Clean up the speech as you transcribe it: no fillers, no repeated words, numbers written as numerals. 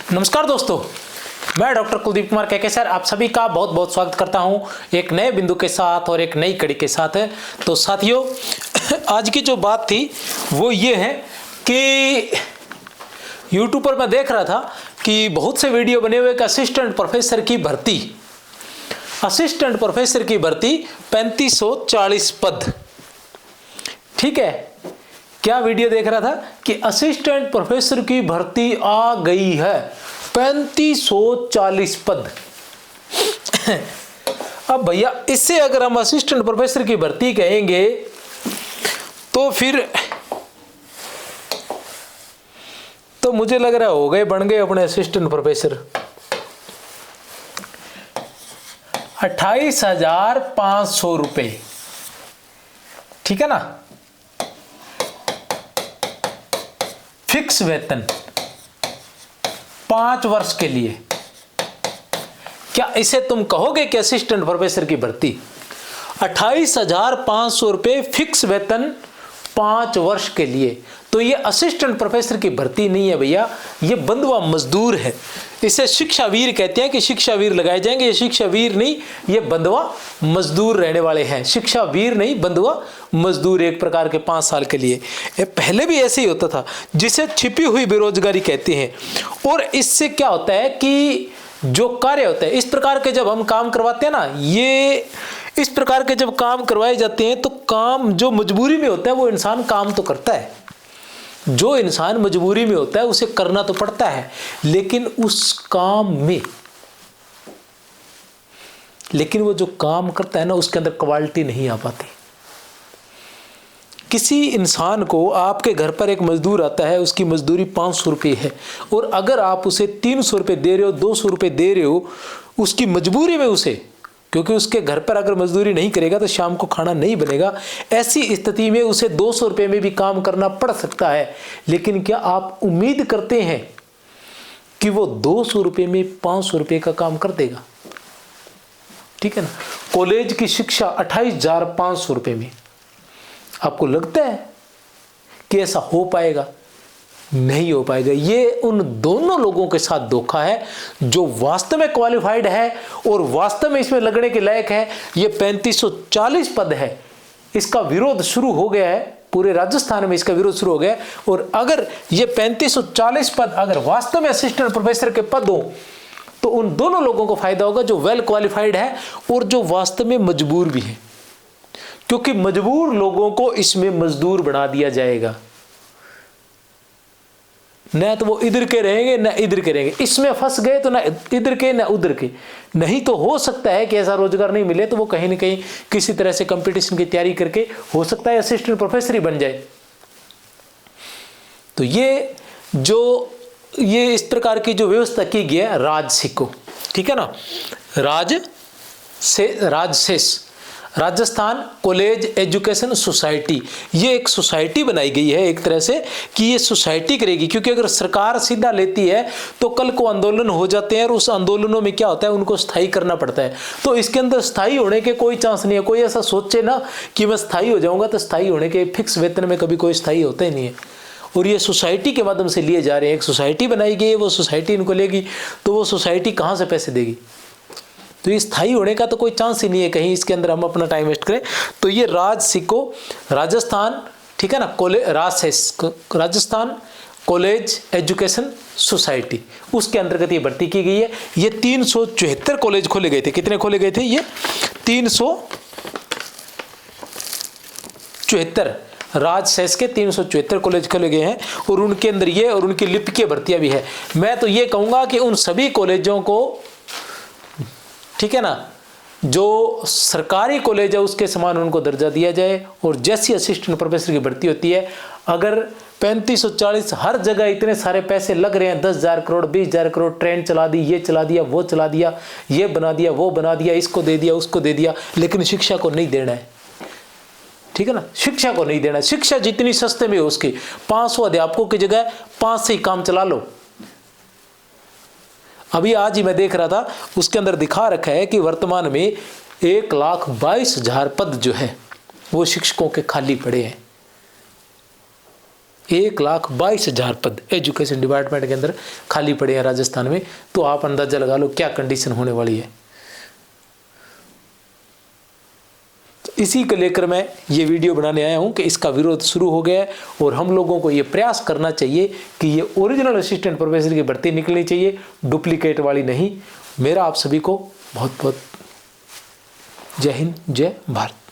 नमस्कार दोस्तों, मैं डॉक्टर कुलदीप कुमार के सर आप सभी का बहुत बहुत स्वागत करता हूं एक नए बिंदु के साथ और एक नई कड़ी के साथ। है तो साथियों, आज की जो बात थी वो ये है कि यूट्यूब पर मैं देख रहा था कि बहुत से वीडियो बने हुए कि असिस्टेंट प्रोफेसर की भर्ती 3540 पद। ठीक है, क्या वीडियो देख रहा था कि असिस्टेंट प्रोफेसर की भर्ती आ गई है 3540 पद। अब भैया इससे अगर हम असिस्टेंट प्रोफेसर की भर्ती कहेंगे तो फिर तो मुझे लग रहा हो गए बन गए अपने असिस्टेंट प्रोफेसर 28,500 रुपए। ठीक है ना, फिक्स वेतन 5 वर्ष के लिए। क्या इसे तुम कहोगे कि असिस्टेंट प्रोफेसर की भर्ती 28,500 रुपए फिक्स वेतन 5 वर्ष के लिए? तो ये असिस्टेंट प्रोफेसर की भर्ती नहीं है भैया, ये बंधुआ मजदूर है। इसे शिक्षावीर कहते हैं कि शिक्षावीर लगाए जाएंगे। ये शिक्षावीर नहीं, ये बंधुआ मजदूर रहने वाले हैं। शिक्षावीर नहीं, बंधुआ मजदूर एक प्रकार के 5 साल के लिए। ये पहले भी ऐसे ही होता था, जिसे छिपी हुई बेरोजगारी कहते हैं। और इससे क्या होता है कि जो कार्य होता है, इस प्रकार के जब हम काम करवाते हैं ना, ये इस प्रकार के जब काम करवाए जाते हैं तो काम जो मजबूरी में होता है वो इंसान काम तो करता है। जो इंसान मजबूरी में होता है उसे करना तो पड़ता है, लेकिन उस काम में वो जो काम करता है ना, उसके अंदर क्वालिटी नहीं आ पाती। किसी इंसान को, आपके घर पर एक मजदूर आता है, उसकी मजदूरी 500 रुपये है, और अगर आप उसे 300 रुपये दे रहे हो, 200 रुपये दे रहे हो, उसकी मजबूरी में उसे, क्योंकि उसके घर पर अगर मजदूरी नहीं करेगा तो शाम को खाना नहीं बनेगा, ऐसी स्थिति में उसे 200 रुपये में भी काम करना पड़ सकता है। लेकिन क्या आप उम्मीद करते हैं कि वो 200 रुपये में 500 रुपये का काम कर देगा? ठीक है ना। कॉलेज की शिक्षा 28,500 रुपये में, आपको लगता है कि ऐसा हो पाएगा? नहीं हो पाएगा। ये उन दोनों लोगों के साथ धोखा है जो वास्तव में क्वालिफाइड है और वास्तव में इसमें लगने के लायक है। ये 3540 पद है, इसका विरोध शुरू हो गया है, पूरे राजस्थान में इसका विरोध शुरू हो गया है। और अगर ये 3540 पद अगर वास्तव में असिस्टेंट प्रोफेसर के पद हो तो उन दोनों लोगों को फायदा होगा, जो वेल क्वालिफाइड है और जो वास्तव में मजबूर भी है, क्योंकि मजबूर लोगों को इसमें मजदूर बना दिया जाएगा। न तो वो इधर के रहेंगे न इधर के रहेंगे, इसमें फंस गए तो न इधर के न उधर के। नहीं तो हो सकता है कि ऐसा रोजगार नहीं मिले तो वो कहीं ना कहीं किसी तरह से कंपटीशन की तैयारी करके हो सकता है असिस्टेंट प्रोफेसर ही बन जाए। तो ये इस प्रकार की जो व्यवस्था की गई है राजसिको, ठीक है ना, राजसेस राजस्थान कॉलेज एजुकेशन सोसाइटी, ये एक सोसाइटी बनाई गई है एक तरह से कि ये सोसाइटी करेगी। क्योंकि अगर सरकार सीधा लेती है तो कल को आंदोलन हो जाते हैं और उस आंदोलनों में क्या होता है, उनको स्थायी करना पड़ता है। तो इसके अंदर स्थायी होने के कोई चांस नहीं है। कोई ऐसा सोचे ना कि मैं स्थायी हो जाऊंगा, तो स्थायी होने के फिक्स वेतन में कभी कोई स्थायी होता ही नहीं है। और ये सोसाइटी के माध्यम से लिए जा रहे हैं। एक सोसाइटी बनाई गई है, वो सोसाइटी इनको लेगी, तो वो सोसाइटी कहाँ से पैसे देगी? तो ये स्थायी होने का तो कोई चांस ही नहीं है कहीं इसके अंदर हम अपना टाइम वेस्ट करें। तो ये राजसिको राजस्थान, ठीक है ना, राजस्थान कॉलेज एजुकेशन सोसाइटी, उसके अंतर्गत ये भर्ती की गई है। ये 374 कॉलेज खोले गए थे। कितने खोले गए थे? ये 374 राजसेस के 374 कॉलेज खोले गए हैं, और उनके अंदर ये और उनकी लिपिकीय भर्तियां भी है। मैं तो ये कहूँगा कि उन सभी कॉलेजों को, ठीक है ना, जो सरकारी कॉलेज है उसके समान उनको दर्जा दिया जाए। और जैसी असिस्टेंट प्रोफेसर की भर्ती होती है, अगर 3540 हर जगह इतने सारे पैसे लग रहे हैं, 10,000 करोड़ 20,000 करोड़, ट्रेन चला दी, ये चला दिया, वो चला दिया, ये बना दिया, वो बना दिया, इसको दे दिया, उसको दे दिया, लेकिन शिक्षा को नहीं देना है। ठीक है ना, शिक्षा को नहीं देना। शिक्षा जितनी सस्ते में हो उसकी 500 अध्यापकों की जगह 5 से ही काम चला लो। अभी आज ही मैं देख रहा था, उसके अंदर दिखा रखा है कि वर्तमान में 1,22,000 पद जो है वो शिक्षकों के खाली पड़े हैं। 1,22,000 पद एजुकेशन डिपार्टमेंट के अंदर खाली पड़े हैं राजस्थान में। तो आप अंदाजा लगा लो क्या कंडीशन होने वाली है। इसी को लेकर मैं ये वीडियो बनाने आया हूँ कि इसका विरोध शुरू हो गया है और हम लोगों को ये प्रयास करना चाहिए कि ये ओरिजिनल असिस्टेंट प्रोफेसर की भर्ती निकलनी चाहिए, डुप्लीकेट वाली नहीं। मेरा आप सभी को बहुत बहुत जय हिंद, जय भारत।